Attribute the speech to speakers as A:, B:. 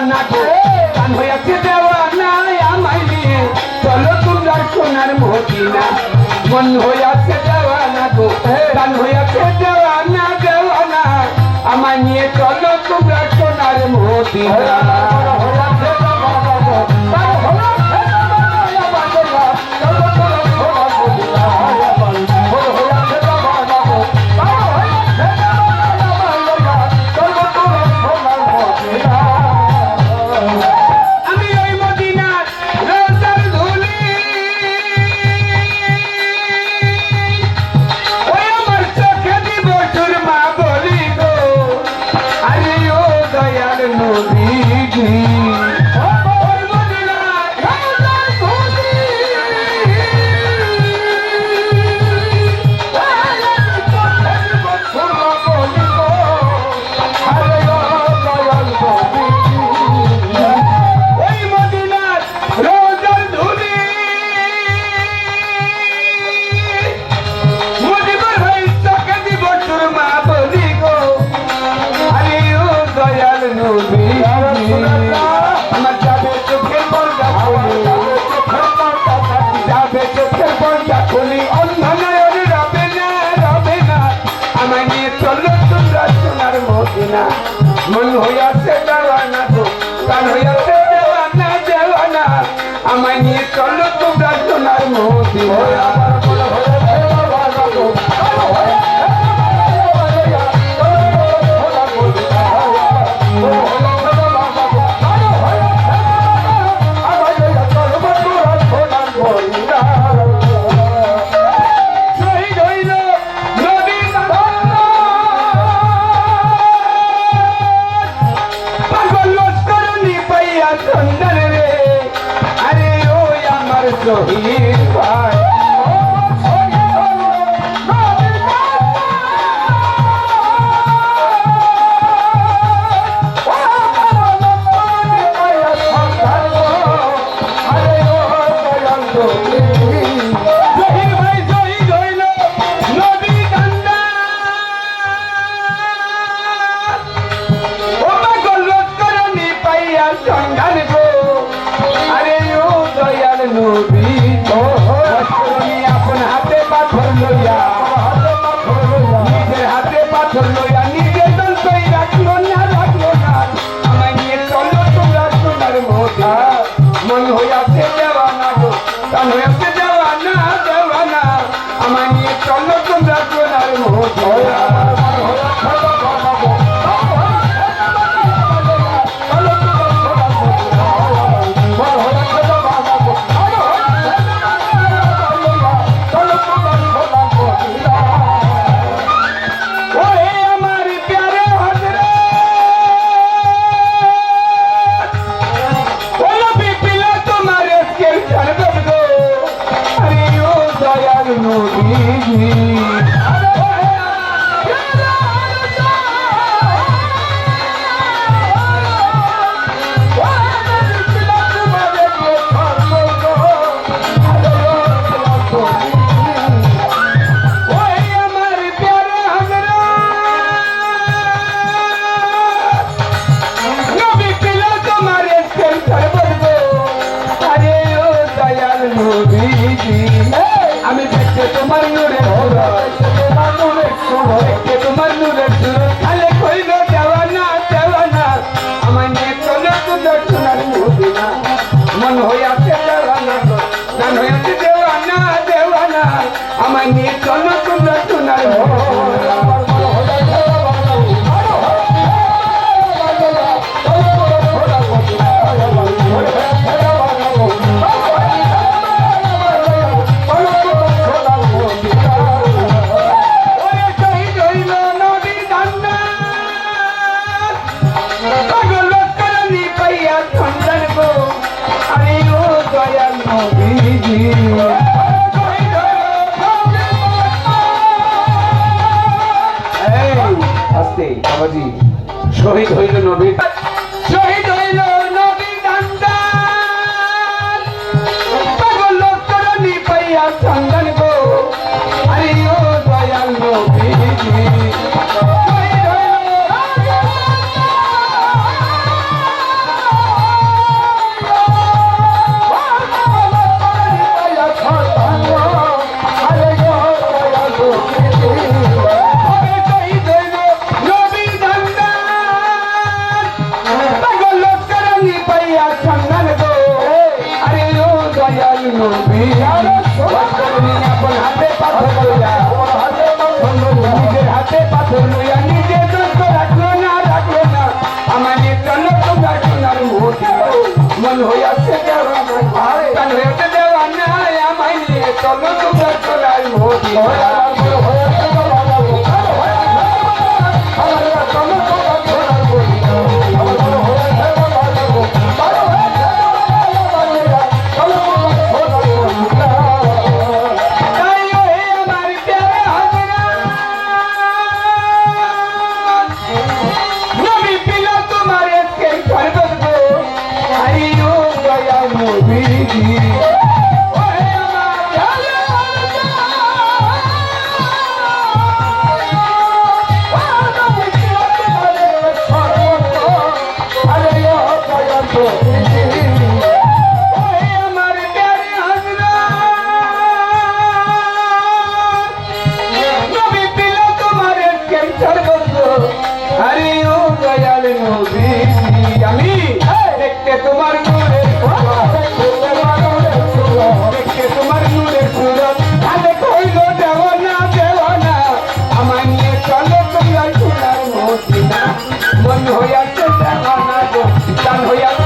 A: দেওয়ানা গো গান হয়েছে দেওয়ানা আমায় নিয়ে চলো তোমরা সোনার মদিনা মন হয়েছে দেওয়ানা গো গান হয়েছে দেওয়ানা দেওয়ানা আমায় নিয়ে চলো তোমরা সোনার মদিনা মন হইয়াছে দেওয়ানা গো গান হইয়াছে দেওয়ানা দেওয়ানা আমায় নিয়ে চলো তোমরা সোনার মদিনা শহীদ ভাই নিজের হাতে পাথর লইয়া নিজের দলই রাখলো না আমায় নিয়ে চলো তোমরা সোনার মদিনা মন হইয়াছে দেওয়ানা গো গান হইয়াছে দেওয়ানা দেওয়ানা আমায় নিয়ে চলো তোমরা সোনার মদিনা আমি দেখতে তোমার নূরে দেখতে তোমার নূরে খালে কইল দেওয়ানা দেওয়ানা আমায় নিয়ে চলে তোমরা সোনার মদিনা মন হইয়াছে দেওয়ানা গান হইয়াছে দেওয়ানা দেওয়ানা আমায় নিয়ে চলো তোমরা সোনার মদিনা শহীদ হইল নবী শহীদ হইল নবী দান্দান পাগল করনি পাইয়া চন্দন গো আরে ও দয়াল নবীজি শহীদ হইল নবী তুমি আপন হাতে পাথর লইয়া নিজের হাতে পাথর লইয়া নিজে দোষ রাখলো না আমার নিয়ে চলো তোমরা সোনার মোতি মন হইয়াছে দেওয়ানা কান হইয়াছে দেওয়ানা আমায় নিয়ে চলো তোমরা সোনার মোতি তোমার নূরের দেখতে তোমার নূরের সুরত তাহলে কইল দেওয়ানা আমায় নিয়ে চলো তোমরা সোনার মদিনা মন হইয়াছে দেওয়ানা গো, প্রাণ হইয়াছে